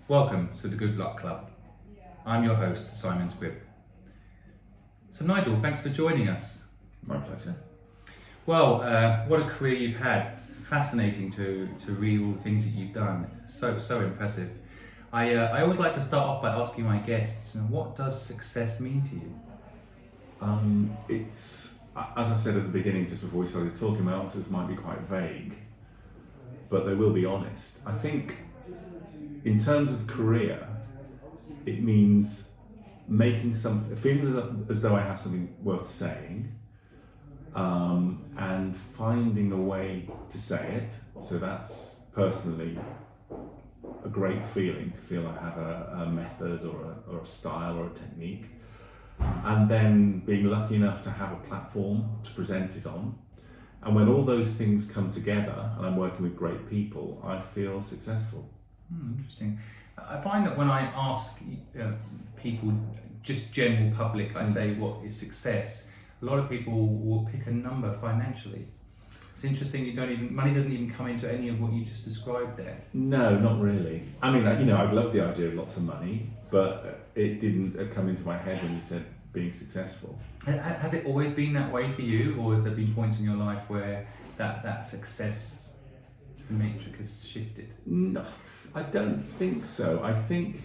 Welcome to the Good Luck Club. I'm your host, Simon Squibb. So Nigel, thanks for joining us. My pleasure. Well, what a career you've had. Fascinating to read all the things that you've done. So impressive. I always like to start off by asking my guests, what does success mean to you? It's, as I said at the beginning, just before we started talking, my answers might be quite vague, but they will be honest. I think in terms of career, it means making something, feeling as though I have something worth saying, and finding a way to say it. So that's personally a great feeling, to feel I have a method or a style or a technique. And then being lucky enough to have a platform to present it on. And when all those things come together and I'm working with great people, I feel successful. Interesting. I find that when I ask people, just general public, I say what is success, a lot of people will pick a number financially. It's interesting, money doesn't even come into any of what you just described there. No, not really. I mean, I'd love the idea of lots of money, but it didn't come into my head when you said being successful. Has it always been that way for you, or has there been points in your life where that success matrix has shifted? No, I don't think so. I think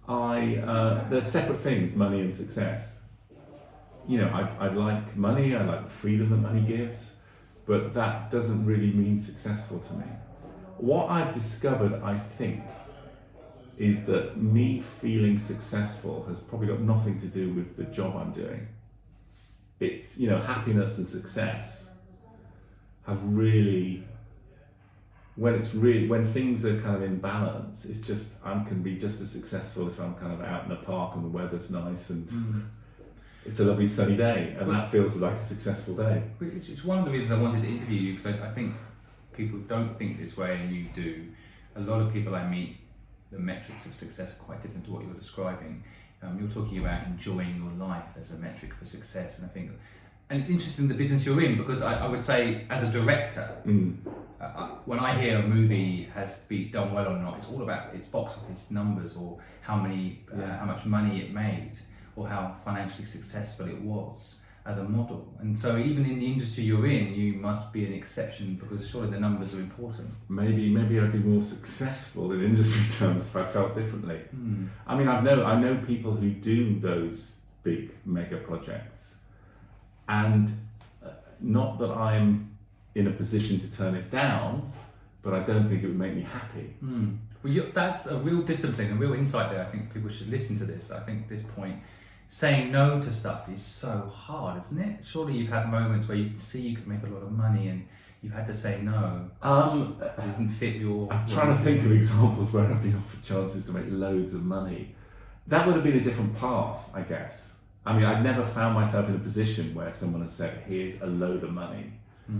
they're separate things, money and success. I like money, I like the freedom that money gives, but that doesn't really mean successful to me. What I've discovered, I think, is that me feeling successful has probably got nothing to do with the job I'm doing. It's, happiness and success have really, when things are kind of in balance, it's just, I can be just as successful if I'm kind of out in a park and the weather's nice and it's a lovely sunny day, and that feels like a successful day. It's one of the reasons I wanted to interview you, because I think people don't think this way and you do. A lot of people I meet, the metrics of success are quite different to what you're describing. You're talking about enjoying your life as a metric for success, and I think, and it's interesting the business you're in, because I would say as a director, when I hear a movie has been done well or not, it's all about its box office numbers, or how much money it made, or how financially successful it was as a model. And so even in the industry you're in, you must be an exception, because surely the numbers are important. Maybe I'd be more successful in industry terms if I felt differently. I mean, I know people who do those big mega projects, and not that I'm in a position to turn it down, but I don't think it would make me happy. Well, that's a real discipline, a real insight there. I think people should listen to this. I think at this point, saying no to stuff is so hard, isn't it? Surely you've had moments where you can see you can make a lot of money and you've had to say no. It didn't fit your... I'm trying to think of examples where I've been offered chances to make loads of money. That would have been a different path, I guess. I mean, I'd never found myself in a position where someone has said, here's a load of money,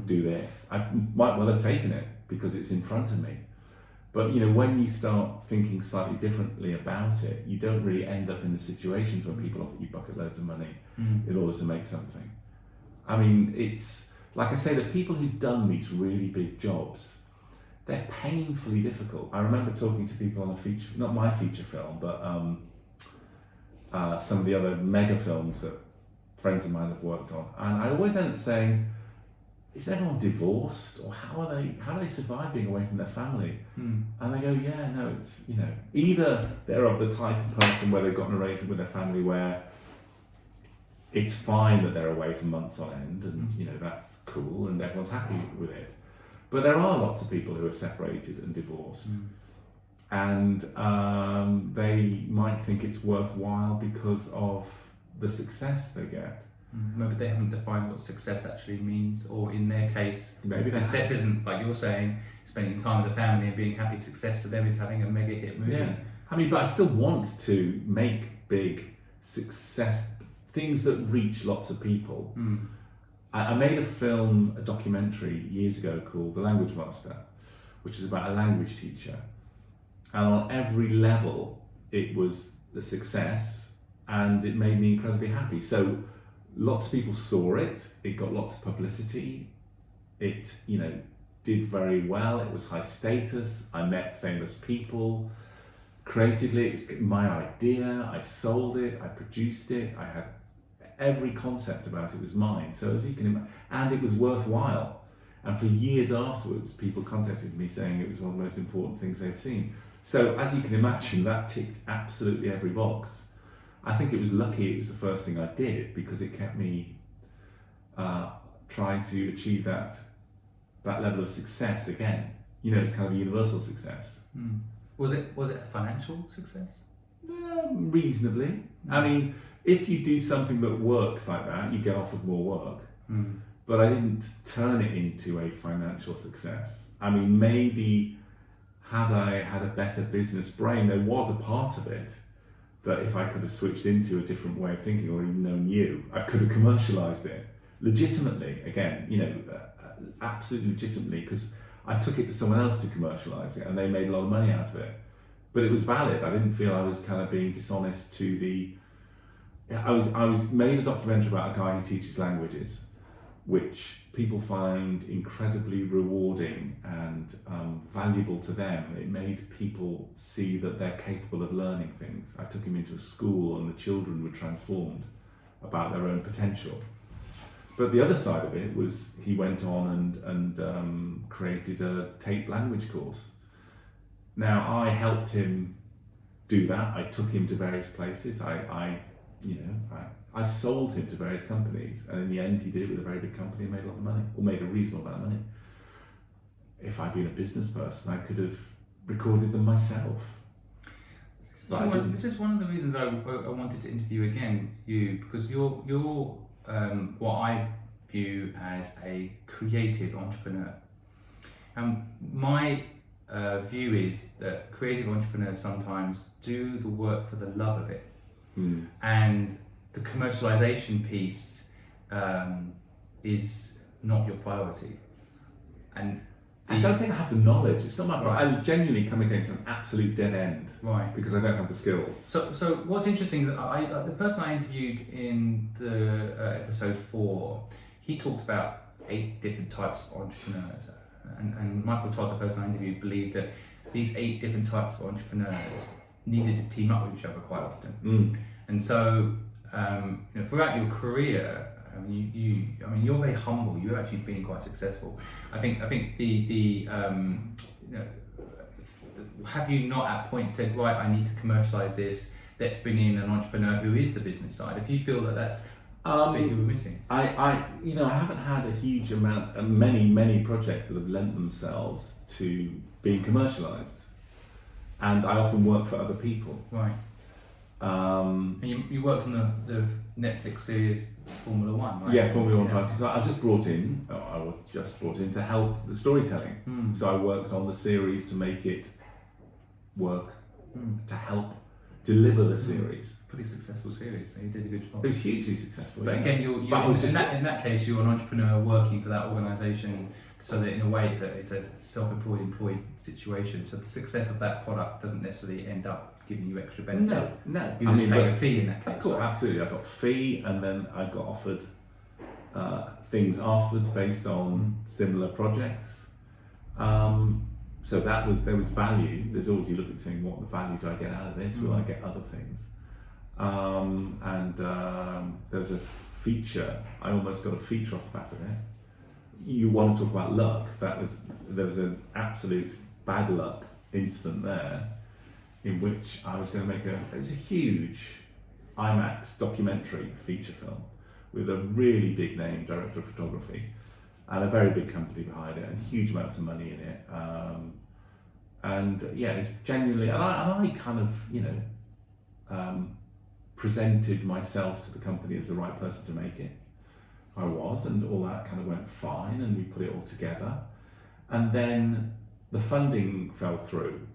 do this. I might well have taken it because it's in front of me. But when you start thinking slightly differently about it, you don't really end up in the situations where people offer you bucket loads of money in order to make something. I mean, it's like I say, the people who've done these really big jobs, they're painfully difficult. I remember talking to people on a feature, not my feature film, but some of the other mega films that friends of mine have worked on, and I always end up saying, is everyone divorced, or how do they survive being away from their family? And they go, yeah, no, it's, either they're of the type of person where they've got an arrangement with their family where it's fine that they're away for months on end, and that's cool and everyone's happy with it. But there are lots of people who are separated and divorced, and they might think it's worthwhile because of the success they get. Maybe they haven't defined what success actually means, or in their case, maybe success isn't, like you're saying, spending time with the family and being happy. Success to them is having a mega hit movie. Yeah, I mean, but I still want to make big success, things that reach lots of people. I made a documentary years ago called The Language Master, which is about a language teacher. And on every level, it was a success, and it made me incredibly happy. So lots of people saw it, it got lots of publicity, it, did very well, it was high status, I met famous people, Creatively, it was my idea. I sold it. I produced it. I had every concept about it was mine. So as you can imagine, and it was worthwhile. And for years afterwards, people contacted me saying it was one of the most important things they'd seen. So as you can imagine, that ticked absolutely every box. I think it was lucky it was the first thing I did, because it kept me trying to achieve that level of success again. It's kind of a universal success. Was it a financial success? Reasonably. I mean, if you do something that works like that, you get offered more work. But I didn't turn it into a financial success. I mean, maybe had I had a better business brain, there was a part of it that if I could have switched into a different way of thinking, or even known you, I could have commercialised it legitimately. Again, absolutely legitimately, because I took it to someone else to commercialise it, and they made a lot of money out of it. But it was valid. I didn't feel I was kind of being dishonest to the. I was made a documentary about a guy who teaches languages, which people find incredibly rewarding and valuable to them. It made people see that they're capable of learning things. I took him into a school, and the children were transformed about their own potential. But the other side of it was he went on and created a tape language course. Now, I helped him do that. I took him to various places. I sold him to various companies, and in the end he did it with a very big company and made a lot of money, or made a reasonable amount of money. If I'd been a business person, I could have recorded them myself. This is one of the reasons I wanted to interview you, because you're what I view as a creative entrepreneur. My view is that creative entrepreneurs sometimes do the work for the love of it, and the commercialization piece is not your priority. And I don't think I have the knowledge. It's not my priority. I genuinely come against an absolute dead end, because I don't have the skills. So what's interesting is the person I interviewed in the episode 4, he talked about 8 different types of entrepreneurs, and Michael Todd, the person I interviewed, believed that these 8 different types of entrepreneurs needed to team up with each other quite often. And so throughout your career, you're very humble. You've actually been quite successful. I think have you not at point said, right, I need to commercialise this, let's bring in an entrepreneur who is the business side? If you feel that that's a bit you were missing. I haven't had a huge amount, many projects that have lent themselves to being commercialised, and I often work for other people. Right. And you worked on the Netflix series Formula 1, right? Yeah, Formula 1 party. So I was just brought in to help the storytelling. So I worked on the series to make it work, to help deliver the series. Pretty successful series, so you did a good job. It was hugely successful. But again, in that case, you're an entrepreneur working for that organisation, so that in a way it's a self-employed situation. So the success of that product doesn't necessarily end up giving you extra benefit. No. You just pay a fee in that case. Of course, right? Absolutely. I got a fee, and then I got offered things afterwards based on similar projects. So there was value. There's always, you look at saying, what value do I get out of this? Will I get other things? There was a feature. I almost got a feature off the back of it. You want to talk about luck? There was an absolute bad luck incident there, in which I was going to make it was a huge IMAX documentary feature film with a really big name director of photography and a very big company behind it and huge amounts of money in it. It's genuinely, and I kind of, presented myself to the company as the right person to make it. I was, and all that kind of went fine, and we put it all together. And then the funding fell through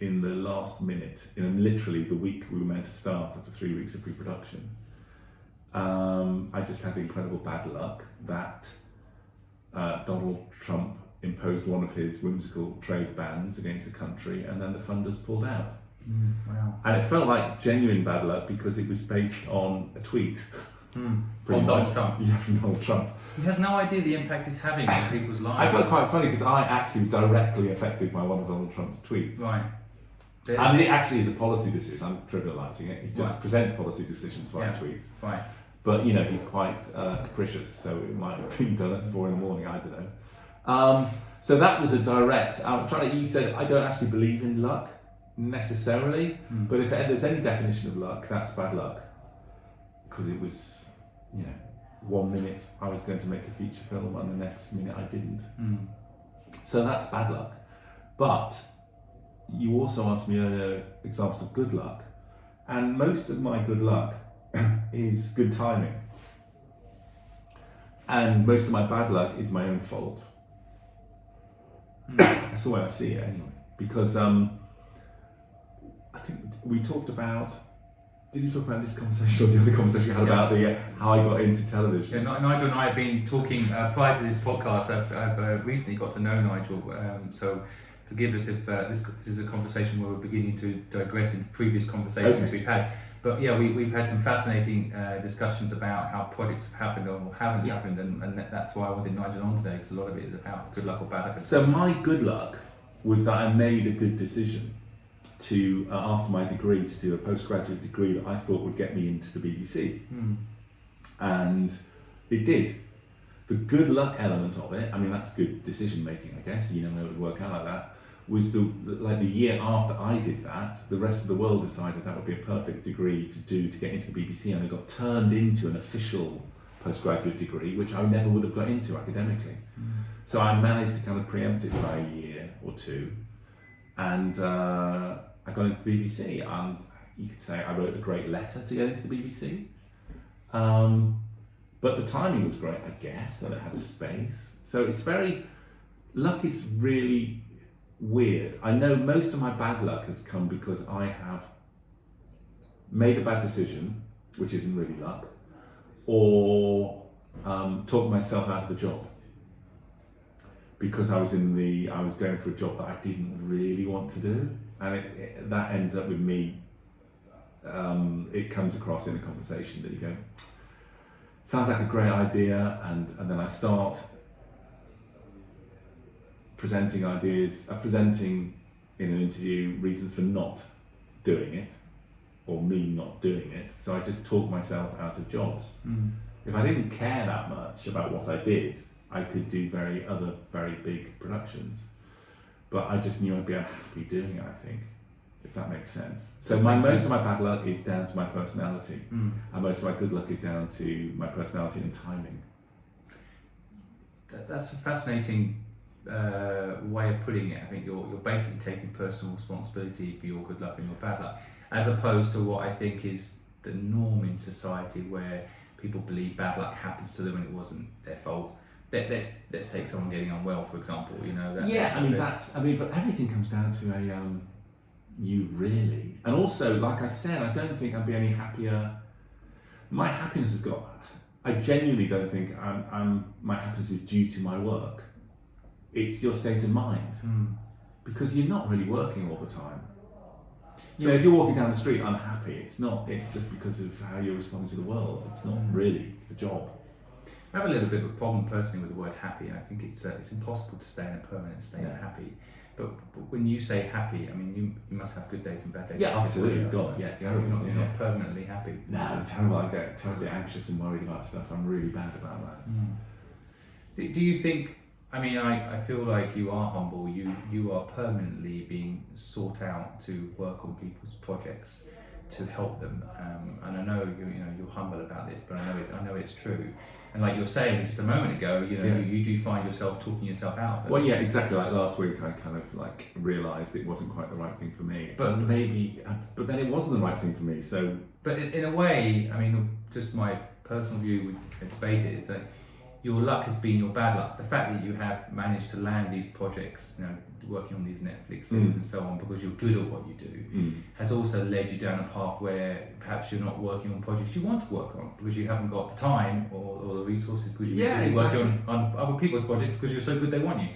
in the last minute, literally the week we were meant to start after 3 weeks of pre-production. I just had the incredible bad luck that Donald Trump imposed one of his whimsical trade bans against the country, and then the funders pulled out. Wow. And it felt like genuine bad luck because it was based on a tweet. From Donald Trump. Yeah, from Donald Trump. He has no idea the impact it's having on people's lives. I felt quite funny because I actually was directly affected by one of Donald Trump's tweets. Right. I mean, it actually is a policy decision. I'm trivialising it. He just Right. presents policy decisions via tweets. Right. But, you know, he's quite capricious, so it might have been done at 4 a.m, I don't know. So that was a direct, you said, I don't actually believe in luck necessarily, but if there's any definition of luck, that's bad luck. Because it was, you know, 1 minute I was going to make a feature film and the next minute I didn't. So that's bad luck. But you also asked me earlier examples of good luck, and most of my good luck is good timing. And most of my bad luck is my own fault. That's the way I see it anyway. Because I think we talked about, did you talk about this conversation or the other conversation you had about how I got into television? Yeah, Nigel and I have been talking prior to this podcast. I've recently got to know Nigel, so forgive us if this is a conversation where we're beginning to digress in previous conversations we've had. But yeah, we've had some fascinating discussions about how projects have happened or haven't happened, and that's why I wanted Nigel on today, because a lot of it is about good luck or bad luck. So my good luck was that I made a good decision to, after my degree, to do a postgraduate degree that I thought would get me into the BBC. And it did. The good luck element of it, I mean, that's good decision making, I guess, you know, it would work out like that, was the year after I did that, the rest of the world decided that would be a perfect degree to do to get into the BBC, and it got turned into an official postgraduate degree, which I never would have got into academically. So I managed to kind of preempt it by a year or two, and I got into the BBC, and you could say I wrote a great letter to get into the BBC. But the timing was great, I guess, that it had a space. So it's luck is really weird. I know most of my bad luck has come because I have made a bad decision, which isn't really luck, or talked myself out of the job because I was going for a job that I didn't really want to do, and that ends up with me. It comes across in a conversation that you go, sounds like a great idea, and then I start presenting ideas, presenting in an interview reasons for not doing it, or me not doing it. So I just talk myself out of jobs. If I didn't care that much about what I did, I could do other very big productions. But I just knew I'd be unhappy doing it, I think, if that makes sense. So most of my bad luck is down to my personality, and most of my good luck is down to my personality and timing. That's a fascinating way of putting it. I think you're basically taking personal responsibility for your good luck and your bad luck, as opposed to what I think is the norm in society, where people believe bad luck happens to them and it wasn't their fault. Let's take someone getting unwell, for example. You know. But everything comes down to you really, and also, like I said, I don't think I'd be any happier. My happiness has got. I genuinely don't think my happiness is due to my work. It's your state of mind, because you're not really working all the time. You know, if you're walking down the street unhappy, it's just because of how you're responding to the world. It's not really the job. I have a little bit of a problem personally with the word happy, and I think it's impossible to stay in a permanent state of happy. But when you say happy, I mean, you must have good days and bad days. Yeah, absolutely. God, yeah, terrible. You're not permanently happy. No, terrible. I get terribly anxious and worried about stuff. I'm really bad about that. Do you think? I mean, I feel like you are humble. You are permanently being sought out to work on people's projects to help them. And I know you're humble about this, but I know it's true. And like you were saying just a moment ago, you do find yourself talking yourself out of it. Well, yeah, exactly. Like last week, I kind of like realised it wasn't quite the right thing for me. But then it wasn't the right thing for me. So, but in a way, I mean, just my personal view, we debate it, is that your luck has been your bad luck. The fact that you have managed to land these projects, working on these Netflix things and so on, because you're good at what you do, has also led you down a path where perhaps you're not working on projects you want to work on because you haven't got the time or the resources, because you're busy working on other people's projects because you're so good they want you.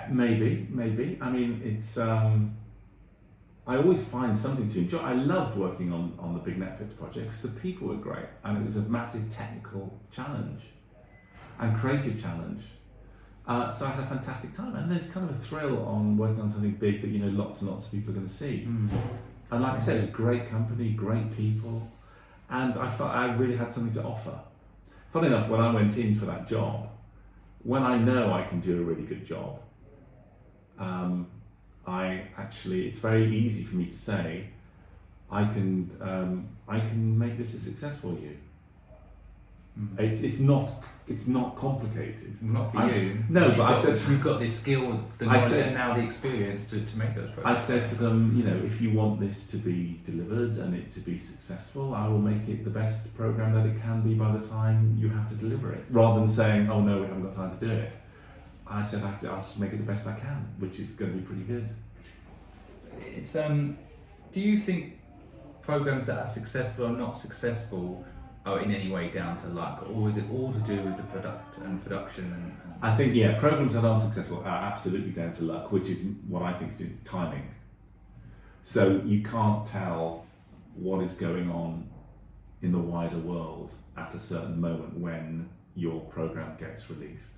Maybe. I mean, it's. I always find something to enjoy. I loved working on the big Netflix project because the people were great and it was a massive technical challenge and creative challenge. So I had a fantastic time, and there's kind of a thrill on working on something big that lots and lots of people are going to see. And like I said, it's a great company, great people, and I felt I really had something to offer. Funny enough, when I went in for that job, when I know I can do a really good job, it's very easy for me to say, I can make this a success for you. It's not complicated. Not for you. No, but I said you've got the skill, the knowledge, and now the experience to make those programs. I said to them, if you want this to be delivered and it to be successful, I will make it the best program that it can be by the time you have to deliver it. Rather than saying, oh no, we haven't got time to do it. I said I'll just make it the best I can, which is going to be pretty good. It's do you think programs that are successful or not successful are in any way down to luck, or is it all to do with the production? And I think programs that are successful are absolutely down to luck, which is what I think is timing. So you can't tell what is going on in the wider world at a certain moment when your program gets released.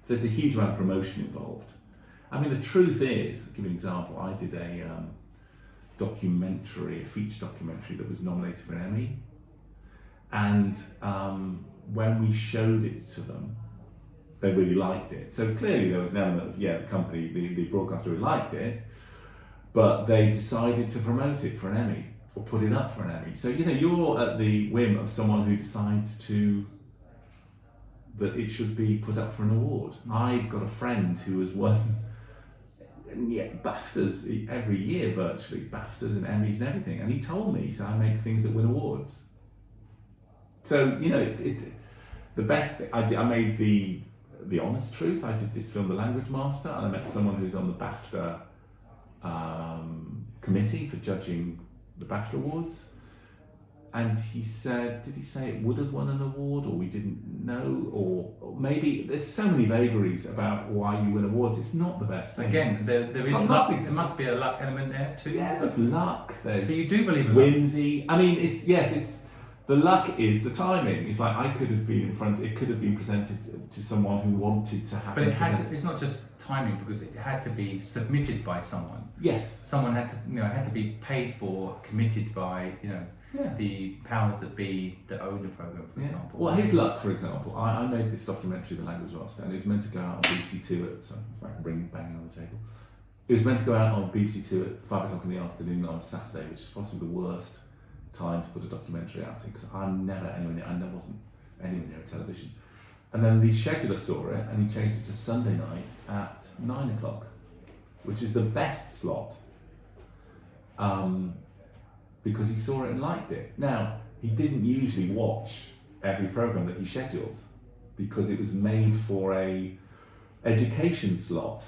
There's a huge amount of promotion involved. I mean, the truth is, I'll give you an example. I did a feature documentary that was nominated for an Emmy. And when we showed it to them, they really liked it. So clearly there was an element of, the company, the broadcaster really liked it, but they decided to promote it for an Emmy or put it up for an Emmy. So, you're at the whim of someone who decides that it should be put up for an award. I've got a friend who has won BAFTAs every year virtually, BAFTAs and Emmys and everything. And he told me, I make things that win awards. So, it's the best thing. I made the honest truth. I did this film, The Language Master, and I met someone who's on the BAFTA committee for judging the BAFTA awards. And he said, did he say it would have won an award, or we didn't know, or maybe there's so many vagaries about why you win awards. It's not the best thing. Again, there is luck. There must be a luck element there too. Yeah, there's luck. So you do believe in whimsy. I mean, it's the luck is the timing. It's like I could have been in front. It could have been presented to someone who wanted to have. But it had to. It's not just timing, because it had to be submitted by someone. Yes. Someone had to. Had to be paid for, committed by. The powers that be that own the program, for example. Well, his luck, for example. I made this documentary, The Language Master, and it was meant to go out on BBC Two at. Sorry, banging on the table. It was meant to go out on BBC Two at 5 o'clock in the afternoon on a Saturday, which is possibly the worst time to put a documentary out in, because I wasn't anywhere near a television. And then the scheduler saw it and he changed it to Sunday night at 9 o'clock, which is the best slot, because he saw it and liked it. Now, he didn't usually watch every program that he schedules, because it was made for a education slot.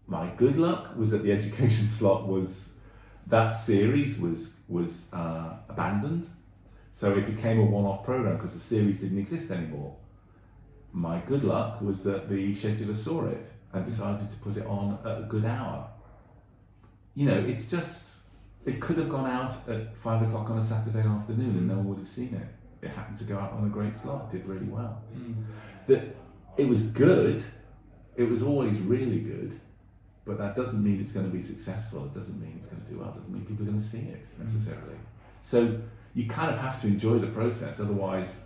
My good luck was that the education slot that series was abandoned, so it became a one-off program because the series didn't exist anymore. My good luck was that the scheduler saw it and decided to put it on at a good hour. It's just, it could have gone out at 5 o'clock on a Saturday afternoon and no one would have seen it. It happened to go out on a great slot, did really well. That it was good, it was always really good, but that doesn't mean it's going to be successful. It doesn't mean it's going to do well. It doesn't mean people are going to see it necessarily. So you kind of have to enjoy the process. Otherwise,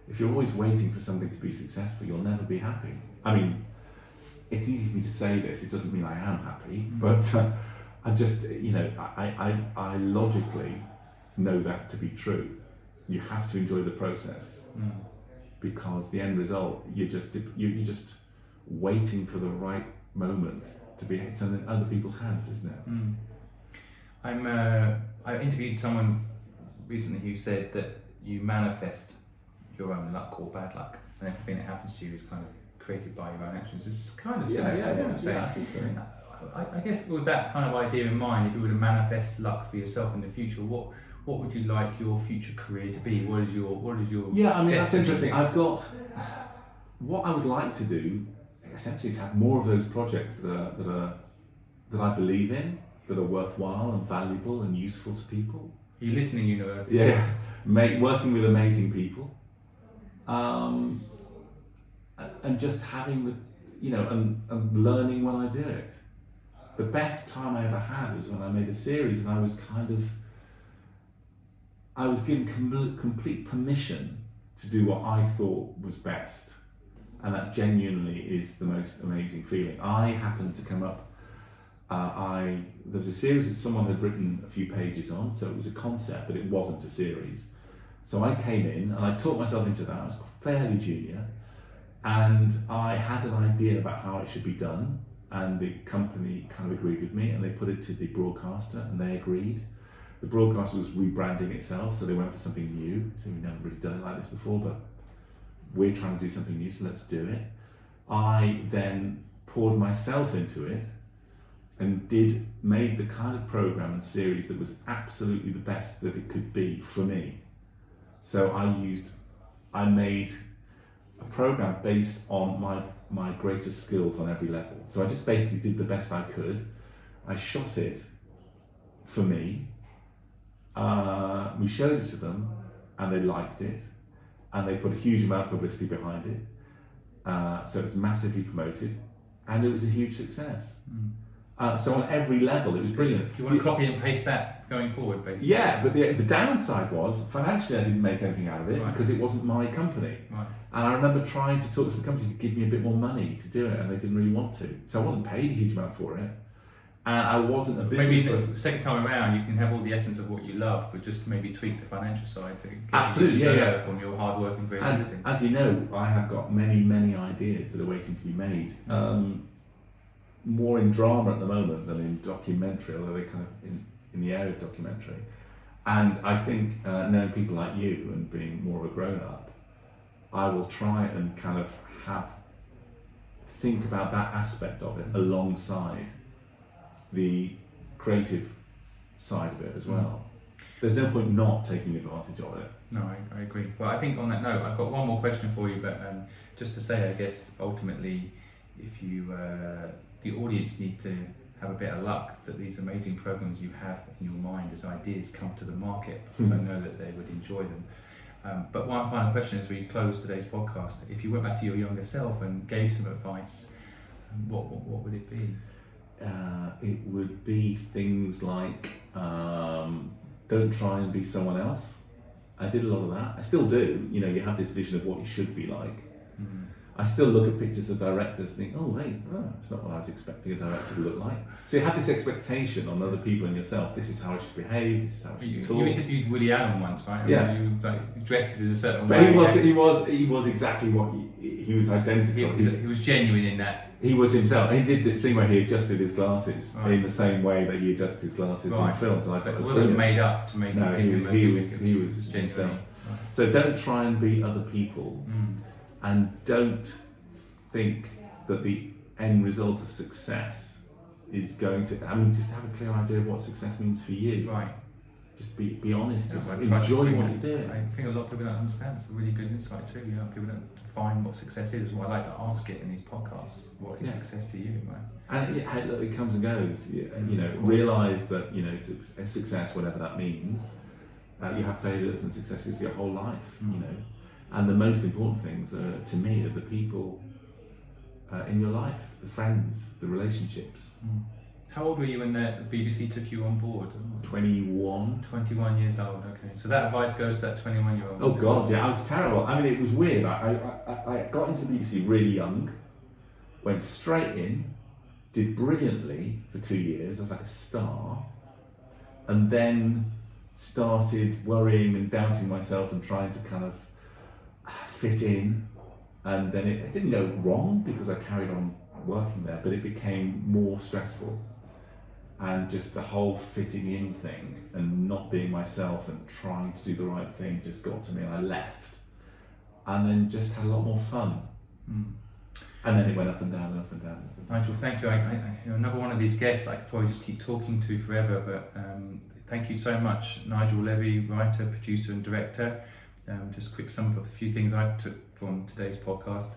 if you're always waiting for something to be successful, you'll never be happy. I mean, it's easy for me to say this. It doesn't mean I am happy, but I just, I logically know that to be true. You have to enjoy the process, because the end result, you're just waiting for the right moment to be. It's in other people's hands, isn't it? I interviewed someone recently who said that you manifest your own luck or bad luck, and everything that happens to you is kind of created by your own actions. It's kind of similar to what I'm saying. I think so. I guess with that kind of idea in mind, if you were to manifest luck for yourself in the future, what would you like your future career to be? What is your Yeah, I mean, that's destiny? interesting. I've got what I would like to do essentially is have more of those projects that I believe in, that are worthwhile and valuable and useful to people. Are you listening, university? Yeah, working with amazing people, and just having and learning when I do it. The best time I ever had was when I made a series and I was given complete permission to do what I thought was best. And that genuinely is the most amazing feeling. I happened to come up, there was a series that someone had written a few pages on, so it was a concept, but it wasn't a series. So I came in and I taught myself into that. I was fairly junior, and I had an idea about how it should be done, and the company kind of agreed with me, and they put it to the broadcaster, and they agreed. The broadcaster was rebranding itself, so they went for something new. So we've never really done it like this before, but we're trying to do something new, so let's do it. I then poured myself into it and made the kind of program and series that was absolutely the best that it could be for me. So I made a program based on my greatest skills on every level. So I just basically did the best I could. I shot it for me. We showed it to them and they liked it, and they put a huge amount of publicity behind it. So it was massively promoted and it was a huge success. So on every level it was brilliant. Do you want to copy and paste that going forward, basically? Yeah, but the downside was financially I didn't make anything out of it, right, because it wasn't my company. Right. And I remember trying to talk to the company to give me a bit more money to do it, and they didn't really want to. So I wasn't paid a huge amount for it. And I wasn't a business maybe person. the second time around you can have all the essence of what you love, but just maybe tweak the financial side to get Absolutely, you yeah. from your hard work and creativity. And as you know, I have got many ideas that are waiting to be made. More in drama at the moment than in documentary, although they're kind of in the area of documentary. And I think knowing people like you and being more of a grown-up, I will try and kind of think about that aspect of it alongside the creative side of it as well. There's no point not taking advantage of it. No, I agree. Well, I think on that note, I've got one more question for you, but just to say, I guess ultimately, if you the audience need to have a bit of luck that these amazing programs you have in your mind as ideas come to the market, because I know that they would enjoy them. But one final question as we close today's podcast: if you went back to your younger self and gave some advice, what would it be? It would be things like don't try and be someone else. I did a lot of that. I still do. You have this vision of what you should be like. I still look at pictures of directors and think, it's not what I was expecting a director to look like. So you have this expectation on other people and yourself. This is how I should behave. This is how I should talk. You interviewed Woody Allen once, right? Yeah. You dresses in a certain but way. he was exactly what he was identical. He was genuine in that. He was himself. He did this thing where he adjusted his glasses in the same way that he adjusts his glasses in films. And I thought it wasn't made up to make him. No, he was himself. Right. So don't try and be other people, and don't think that the end result of success is going to. Just have a clear idea of what success means for you. Right. Just be honest. Just I've enjoy tried to what you're doing. I think a lot of people don't understand. It's a really good insight too. People don't define what success is. Well, I like to ask it in these podcasts. What is success to you, right? And it comes and goes. Realise that success, whatever that means. You have failures and successes your whole life. And the most important things to me are the people in your life, the friends, the relationships. How old were you when the BBC took you on board? 21. 21 years old, okay. So that advice goes to that 21-year-old. Oh God, yeah, I was terrible. It was weird. I got into BBC really young, went straight in, did brilliantly for 2 years. I was like a star, and then started worrying and doubting myself and trying to kind of fit in. And then it didn't go wrong because I carried on working there, but it became more stressful. And just the whole fitting in thing and not being myself and trying to do the right thing just got to me, and I left. And then just had a lot more fun. And then it went up and down and up and down. Nigel, thank you. I another one of these guests I could probably just keep talking to forever, but thank you so much, Nigel Levy, writer, producer and director. Just quick sum of a few things I took from today's podcast.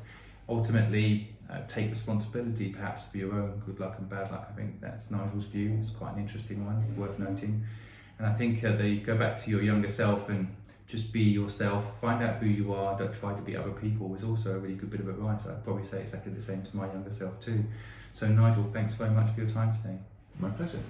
Ultimately, take responsibility perhaps for your own good luck and bad luck. I think that's Nigel's view. It's quite an interesting one, worth noting. And I think they go back to your younger self and just be yourself, find out who you are, don't try to be other people, is also a really good bit of advice. I'd probably say exactly the same to my younger self too. So Nigel, thanks very much for your time today. My pleasure.